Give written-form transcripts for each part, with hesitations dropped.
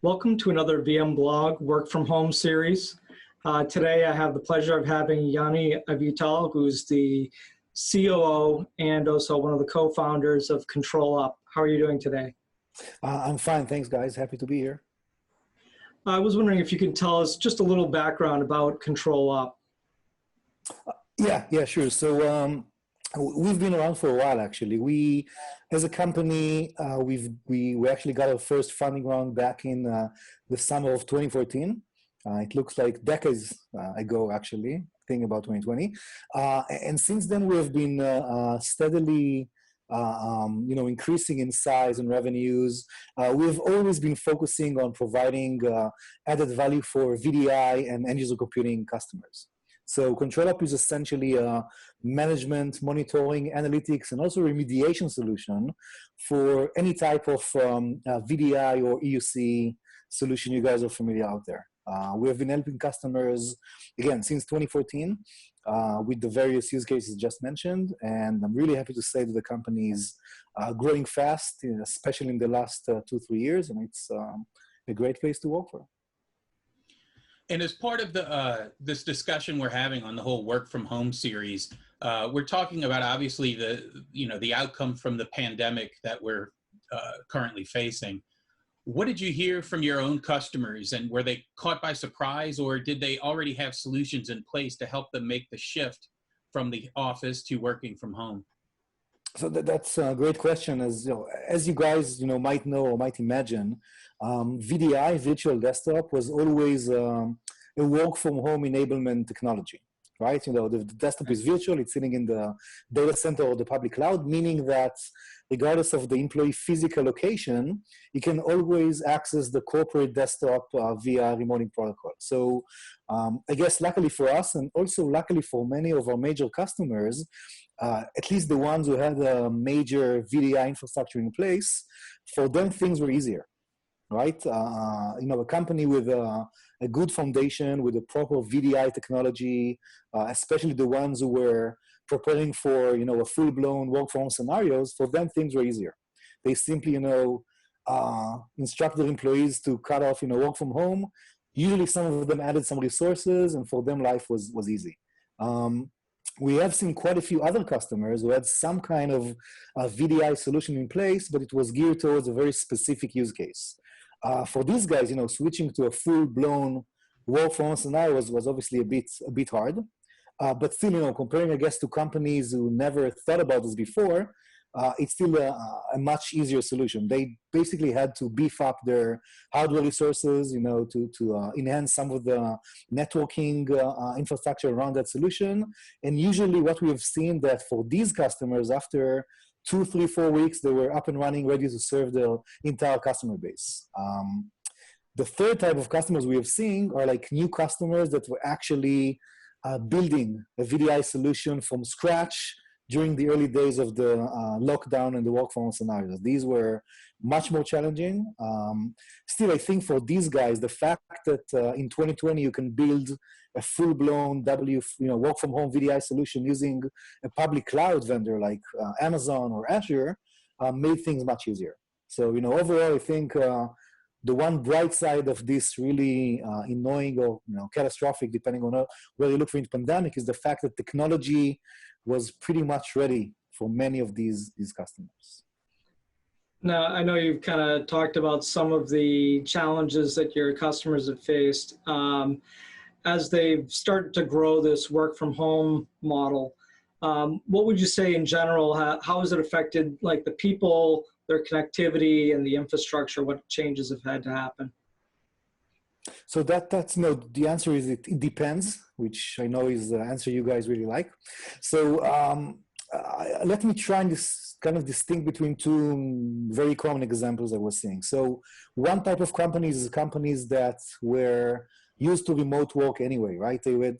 Welcome to another VMblog Work From Home series. Today I have the pleasure of having Yoni Avital, who's the COO and also one of the co-founders of ControlUp. How are you doing today? I'm fine, thanks guys. Happy to be here. I was wondering if you could tell us just a little background about ControlUp. Yeah, sure. So we've been around for a while, actually. We, as a company, we actually got our first funding round back in the summer of 2014. It looks like decades ago, actually, thinking about 2020. And since then, we have been steadily increasing in size and revenues. We've always been focusing on providing added value for VDI and end-user computing customers. So ControlUp is essentially a management, monitoring, analytics, and also remediation solution for any type of VDI or EUC solution you guys are familiar out there. We have been helping customers, again, since 2014 with the various use cases just mentioned, and I'm really happy to say that the company is growing fast, especially in the last 2-3 years, and it's a great place to work for. And as part of the this discussion we're having on the whole work from home series, we're talking about obviously the outcome from the pandemic that we're currently facing. What did you hear from your own customers, and were they caught by surprise, or did they already have solutions in place to help them make the shift from the office to working from home? So that's a great question. As you guys might know or might imagine, VDI, virtual desktop, was always a work from home enablement technology, right? The desktop is virtual, it's sitting in the data center or the public cloud, meaning that regardless of the employee physical location, you can always access the corporate desktop via remoting protocol. So I guess luckily for us, and also luckily for many of our major customers, at least the ones who had a major VDI infrastructure in place, for them things were easier, right? A company with a good foundation, with a proper VDI technology, especially the ones who were preparing for a full-blown work from home scenarios, for them things were easier. They simply instruct their employees to cut off work from home. Usually some of them added some resources, and for them life was easy. We have seen quite a few other customers who had some kind of VDI solution in place, but it was geared towards a very specific use case. For these guys, switching to a full-blown work from home scenario was obviously a bit hard. But still, comparing, I guess, to companies who never thought about this before, it's still a much easier solution. They basically had to beef up their hardware resources, to enhance some of the networking infrastructure around that solution. And usually what we have seen that for these customers, after 2, 3, 4 weeks, they were up and running, ready to serve their entire customer base. The third type of customers we have seen are like new customers that were actually building a VDI solution from scratch during the early days of the lockdown and the work from home scenarios. These were much more challenging. Still, I think for these guys, the fact that in 2020 you can build a full-blown work from home VDI solution using a public cloud vendor like Amazon or Azure made things much easier. So, overall, I think the one bright side of this really annoying or catastrophic, depending on where you look for in the pandemic, is the fact that technology was pretty much ready for many of these customers. Now, I know you've kind of talked about some of the challenges that your customers have faced. As they've started to grow this work from home model, what would you say in general, how has it affected like the people, their connectivity, and the infrastructure? What changes have had to happen? So that's the answer is it depends, which I know is the answer you guys really like. So let me try and kind of distinct between two very common examples I was seeing. So one type of companies is companies that were used to remote work anyway, right? They had,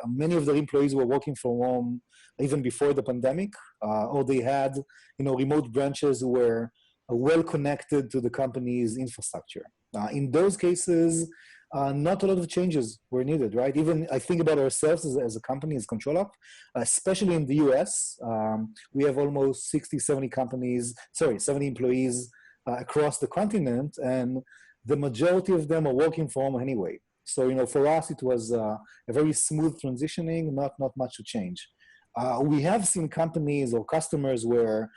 many of their employees were working from home even before the pandemic, or they had remote branches who were well connected to the company's infrastructure. In those cases, not a lot of changes were needed, right? Even I think about ourselves as a company, as ControlUp, especially in the US, we have almost 70 employees across the continent. And the majority of them are working from home anyway. So, for us, it was a very smooth transitioning, not much to change. We have seen companies or customers where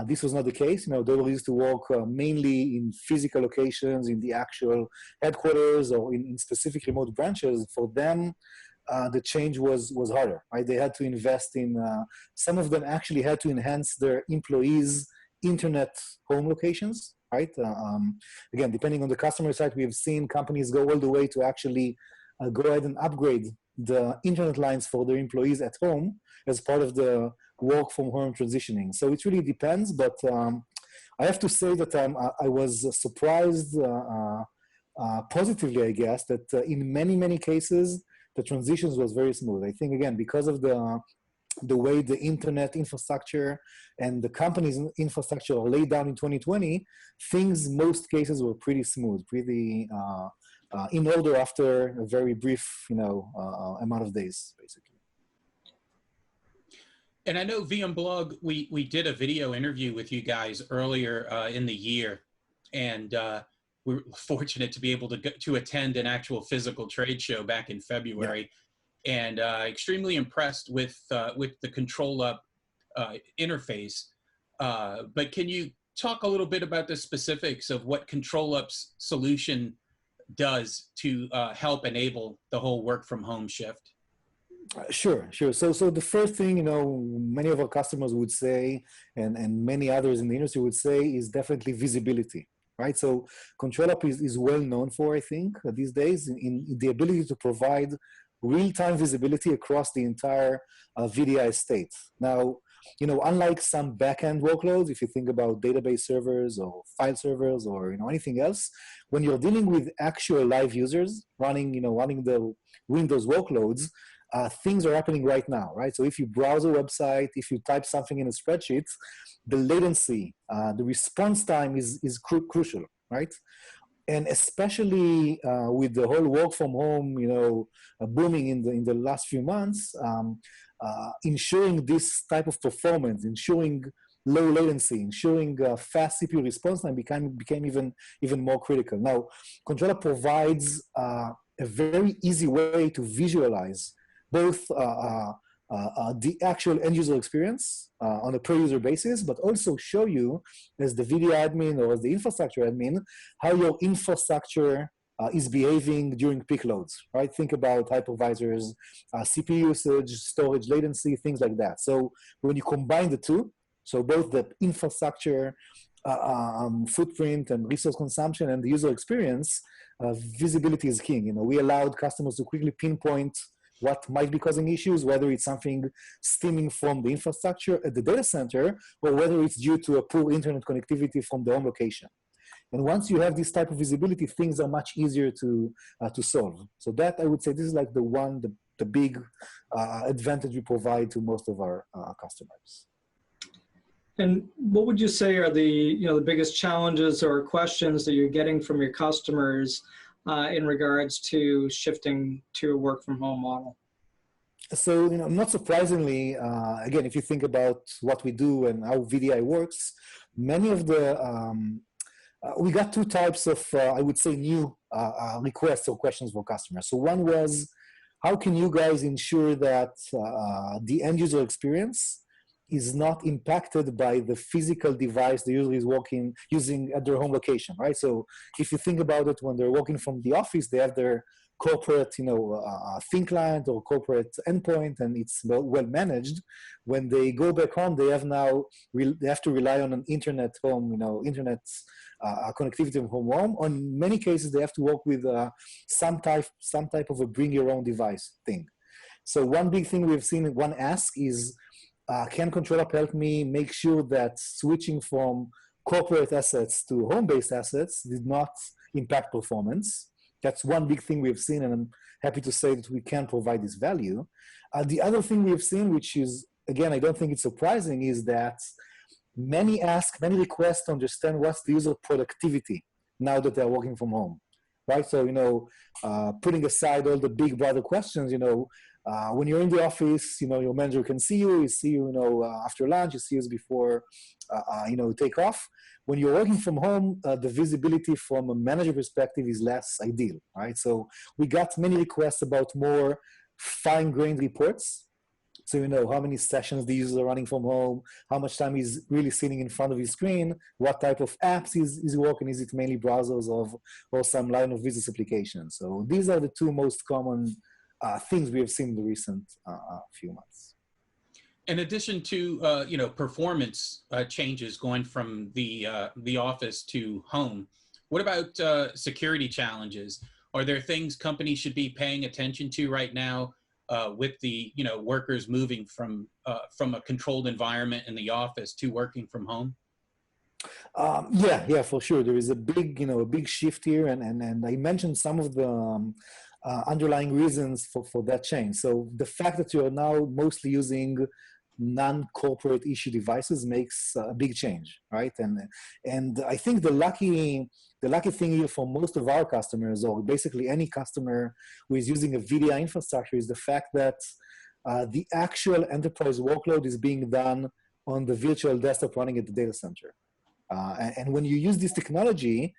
this was not the case. They were used to work mainly in physical locations, in the actual headquarters or in specific remote branches. For them, the change was harder, right? They had to invest in, some of them actually had to enhance their employees' internet home locations, right? Again, depending on the customer side, we have seen companies go all the way to actually go ahead and upgrade the internet lines for their employees at home as part of the work from home transitioning. So it really depends, but I have to say that I was surprised positively, I guess, that in many cases, the transitions was very smooth. I think, again, because of the way the internet infrastructure and the company's infrastructure are laid down in 2020, things, most cases were pretty smooth, pretty in order after a very brief, amount of days, basically. And I know VMblog, we did a video interview with you guys earlier in the year, and we were fortunate to be able to attend an actual physical trade show back in February, and extremely impressed with the ControlUp interface. But can you talk a little bit about the specifics of what ControlUp's solution does to help enable the whole work from home shift? Sure. So the first thing, many of our customers would say, and many others in the industry would say, is definitely visibility, right? So ControlUp is well known for, I think, these days in the ability to provide real-time visibility across the entire VDI estate. Now, unlike some backend workloads, if you think about database servers or file servers or anything else, when you're dealing with actual live users running the Windows workloads, things are happening right now, right? So if you browse a website, if you type something in a spreadsheet, the latency, the response time is crucial, right? And especially with the whole work from home, booming in the last few months, ensuring this type of performance, ensuring low latency, ensuring fast CPU response time became even more critical. Now, ControlUp provides a very easy way to visualize both the actual end user experience on a per user basis, but also show you as the video admin or as the infrastructure admin, how your infrastructure is behaving during peak loads, right? Think about hypervisors, CPU usage, storage latency, things like that. So when you combine the two, so both the infrastructure footprint and resource consumption and the user experience, visibility is king. We allowed customers to quickly pinpoint what might be causing issues, whether it's something stemming from the infrastructure at the data center, or whether it's due to a poor internet connectivity from the home location. And once you have this type of visibility, things are much easier to solve. So that, I would say, this is like the big advantage we provide to most of our customers. And what would you say are the biggest challenges or questions that you're getting from your customers in regards to shifting to a work from home model? So, not surprisingly, again, if you think about what we do and how VDI works, many of the, we got two types of, I would say, new requests or questions for customers. So one was, how can you guys ensure that the end user experience is not impacted by the physical device the user is using at their home location, right? So if you think about it, when they're working from the office, they have their corporate, thin client or corporate endpoint, and it's well managed. When they go back home, they have to rely on an internet home, internet connectivity from home. On many cases, they have to work with some type of a bring your own device thing. So one big thing we've seen, one ask is, can ControlUp help me make sure that switching from corporate assets to home-based assets did not impact performance? That's one big thing we've seen, and I'm happy to say that we can provide this value. The other thing we've seen, which is, again, I don't think it's surprising, is that many request to understand what's the user productivity now that they're working from home, right? So, putting aside all the big brother questions, When you're in the office, your manager can see you. He see you, after lunch. He sees you before, take off. When you're working from home, the visibility from a manager perspective is less ideal, right? So we got many requests about more fine-grained reports. So how many sessions the user are running from home, how much time he's really sitting in front of his screen, what type of apps is working, is it mainly browsers or some line of business applications. So these are the two most common things we have seen in the recent few months. In addition to performance changes going from the office to home, what about security challenges? Are there things companies should be paying attention to right now with the workers moving from a controlled environment in the office to working from home? Yeah, for sure. There is a big shift here, and I mentioned some of the underlying reasons for that change. So the fact that you are now mostly using non-corporate issue devices makes a big change, right? And I think the lucky thing here for most of our customers, or basically any customer who is using a VDI infrastructure, is the fact that the actual enterprise workload is being done on the virtual desktop running at the data center. And when you use this technology,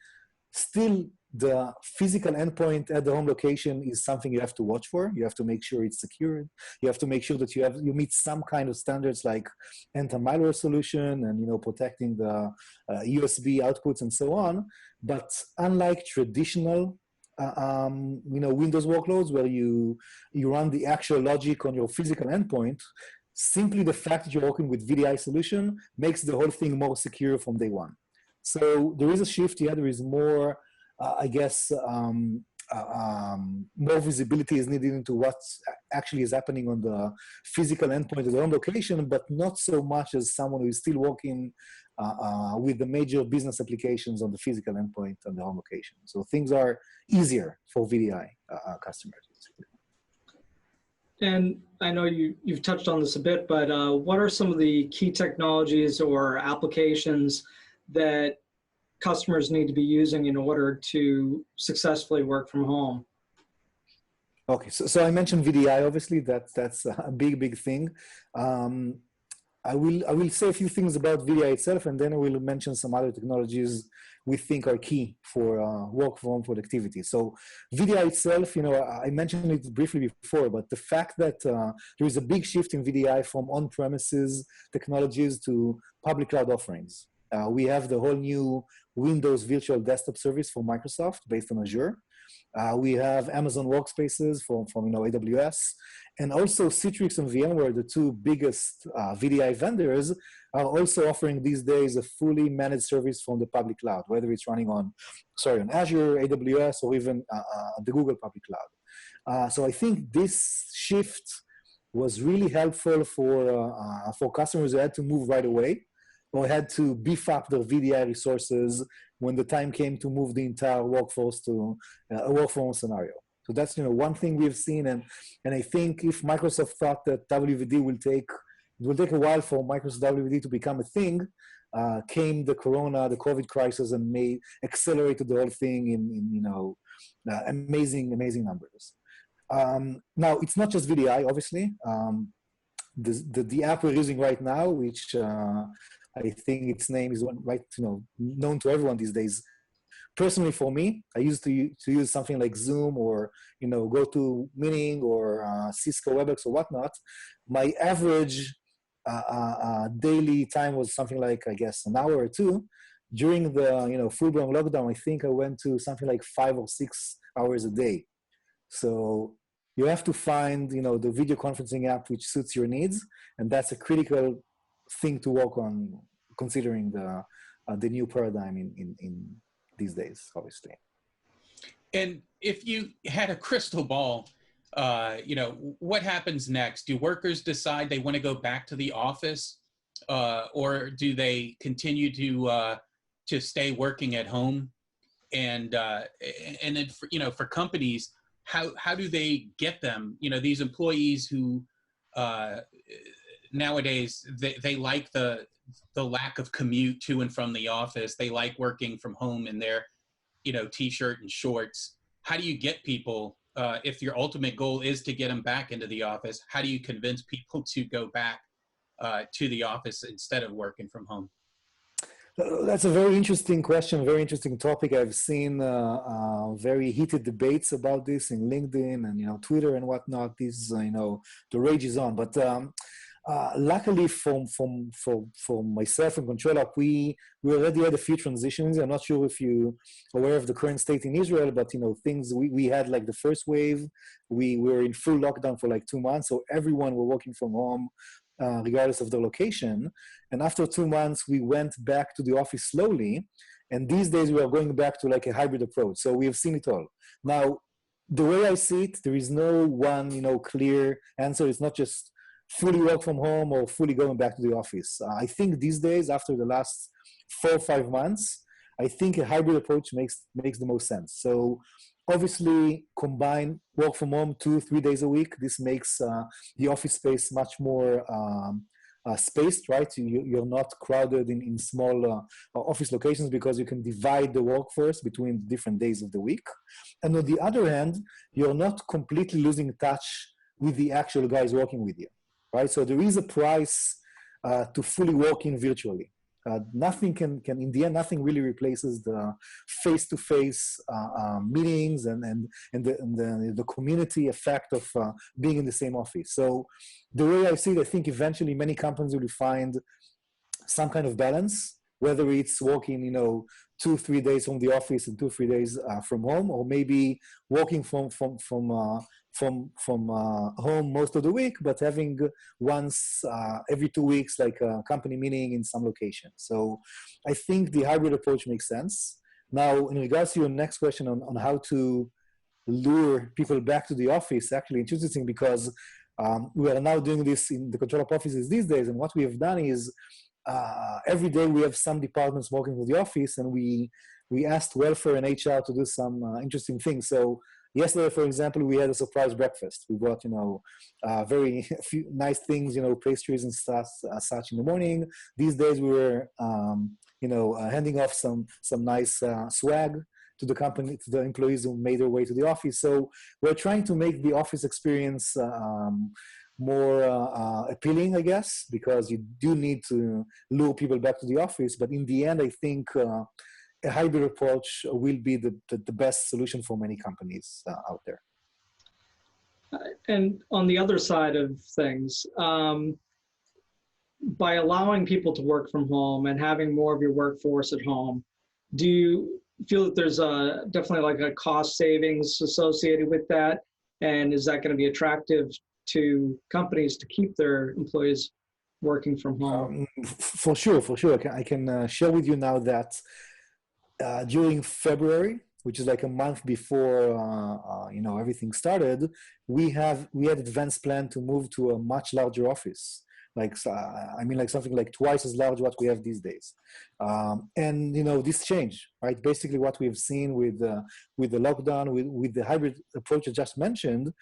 still the physical endpoint at the home location is something you have to watch for. You have to make sure it's secured. You have to make sure that you meet some kind of standards like anti-malware solution and protecting the USB outputs and so on. But unlike traditional Windows workloads where you run the actual logic on your physical endpoint, simply the fact that you're working with VDI solution makes the whole thing more secure from day one. So there is a shift. Yeah, there is more, more visibility is needed into what actually is happening on the physical endpoint of the home location, but not so much as someone who is still working with the major business applications on the physical endpoint on the home location. So things are easier for VDI customers. And I know you've touched on this a bit, but what are some of the key technologies or applications that customers need to be using in order to successfully work from home? Okay, so I mentioned VDI. Obviously, that's a big thing. I will say a few things about VDI itself, and then I will mention some other technologies we think are key for work from home productivity. So VDI itself, I mentioned it briefly before, but the fact that there is a big shift in VDI from on-premises technologies to public cloud offerings. We have the whole new Windows Virtual Desktop service for Microsoft based on Azure. We have Amazon Workspaces from AWS, and also Citrix and VMware, the two biggest VDI vendors, are also offering these days a fully managed service from the public cloud, whether it's running on Azure, AWS, or even the Google public cloud. So I think this shift was really helpful for customers who had to move right away, or had to beef up their VDI resources when the time came to move the entire workforce to a work from home scenario. So that's one thing we've seen, and I think if Microsoft thought that WVD it will take a while for Microsoft WVD to become a thing, came the COVID crisis, and accelerated the whole thing in amazing numbers. Now it's not just VDI, obviously. The app we're using right now, which I think its name is known to everyone these days. Personally, for me, I used to use something like Zoom or GoToMeeting or Cisco WebEx or whatnot. My average daily time was something like, I guess, an hour or two. During the full-blown lockdown, I think I went to something like 5 or 6 hours a day. So you have to find the video conferencing app which suits your needs, and that's a critical thing to work on, considering the new paradigm in these days, obviously. And if you had a crystal ball, what happens next? Do workers decide they want to go back to the office, or do they continue to stay working at home? And then for companies, how do they get them? These employees who nowadays they like the lack of commute to and from the office. They like working from home in their t-shirt and shorts. How do you get people if your ultimate goal is to get them back into the office, how do you convince people to go back to the office instead of working from home? That's a very interesting question, very interesting topic. I've seen very heated debates about this in LinkedIn and Twitter and whatnot. This the rage is on. But luckily, for myself and ControlUp, we already had a few transitions. I'm not sure if you're aware of the current state in Israel, but things we had like the first wave. We were in full lockdown for like 2 months, so everyone were working from home. Regardless of the location. And after 2 months, we went back to the office slowly. And these days we are going back to like a hybrid approach. So we have seen it all. Now, the way I see it, there is no one, clear answer. It's not just fully work from home or fully going back to the office. I think these days, after the last 4 or 5 months, I think a hybrid approach makes the most sense. So obviously, combine work from home 2-3 days a week. This makes the office space much more spaced, right? You're not crowded in small office locations because you can divide the workforce between different days of the week. And on the other hand, you're not completely losing touch with the actual guys working with you, right? So there is a price to fully working virtually. Nothing can in the end, nothing really replaces the face-to-face meetings and the community effect of being in the same office. So the way I see it, I think eventually many companies will find some kind of balance, whether it's working, 2-3 days from the office and 2-3 days from home, or maybe working from home most of the week, but having once every 2 weeks, like a company meeting in some location. So I think the hybrid approach makes sense. Now, in regards to your next question on how to lure people back to the office, actually it's interesting because we are now doing this in the ControlUp offices these days. And what we have done is every day we have some departments working with the office, and we asked welfare and HR to do some interesting things. So yesterday, for example, we had a surprise breakfast. We brought, very few nice things, pastries and stuff, such in the morning. These days we were, handing off some nice swag to the company, to the employees who made their way to the office. So we're trying to make the office experience more appealing, I guess, because you do need to lure people back to the office. But in the end, I think a hybrid approach will be the best solution for many companies out there. And on the other side of things, by allowing people to work from home and having more of your workforce at home, do you feel that there's definitely like a cost savings associated with that? And is that going to be attractive to companies to keep their employees working from home? For sure. I can share with you now that during February, which is like a month before everything started, we had advanced plan to move to a much larger office. Like something like twice as large what we have these days. And this change, right? Basically what we've seen with the lockdown, with the hybrid approach I just mentioned,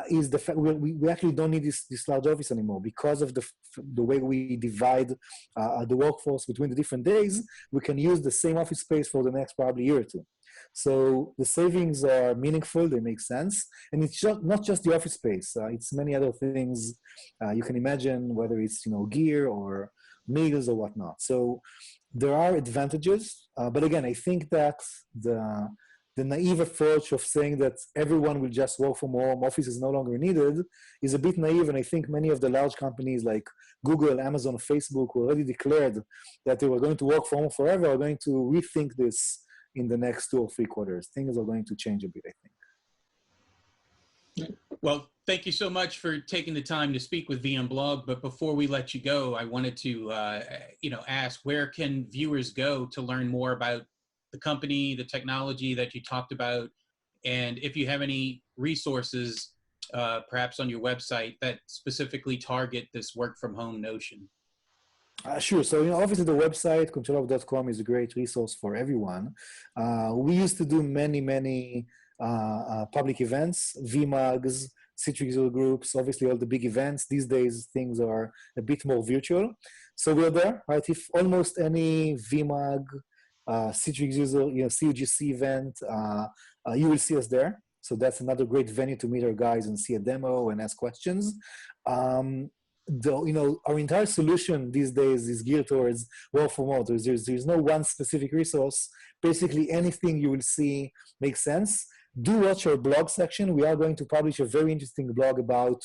is the fact we actually don't need this large office anymore because of the way we divide the workforce between the different days. We can use the same office space for the next probably year or two. So the savings are meaningful, they make sense. And it's not just the office space, it's many other things you can imagine, whether it's gear or meals or whatnot. So there are advantages, but again, I think that the naive approach of saying that everyone will just work from home, office is no longer needed, is a bit naive. And I think many of the large companies like Google, Amazon, Facebook, who already declared that they were going to work from home forever, are going to rethink this in the next 2 or 3 quarters. Things are going to change a bit, I think. Well, thank you so much for taking the time to speak with VMblog. But before we let you go, I wanted to ask, where can viewers go to learn more about the company, the technology that you talked about, and if you have any resources, perhaps on your website, that specifically target this work from home notion? Sure. So, obviously the website, ControlUp.com, is a great resource for everyone. We used to do many public events, VMugs, Citrix user groups, obviously all the big events. These days, things are a bit more virtual. So we're there, right? If almost any VMug, Citrix user, CUGC event, you will see us there. So that's another great venue to meet our guys and see a demo and ask questions. Our entire solution these days is geared towards work from home. There's no one specific resource. Basically, anything you will see makes sense. Do watch our blog section. We are going to publish a very interesting blog about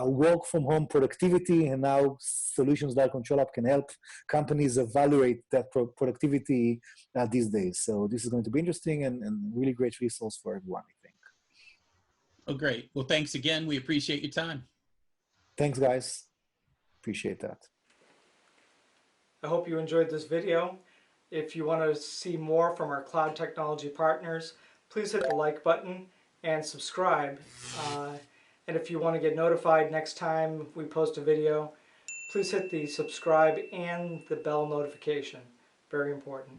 work from home productivity and how solutions like ControlUp can help companies evaluate that productivity these days. So this is going to be interesting and really great resource for everyone, I think. Oh, great. Well, thanks again. We appreciate your time. Thanks, guys. Appreciate that. I hope you enjoyed this video. If you want to see more from our cloud technology partners, please hit the like button and subscribe. And if you want to get notified next time we post a video, please hit the subscribe and the bell notification. Very important.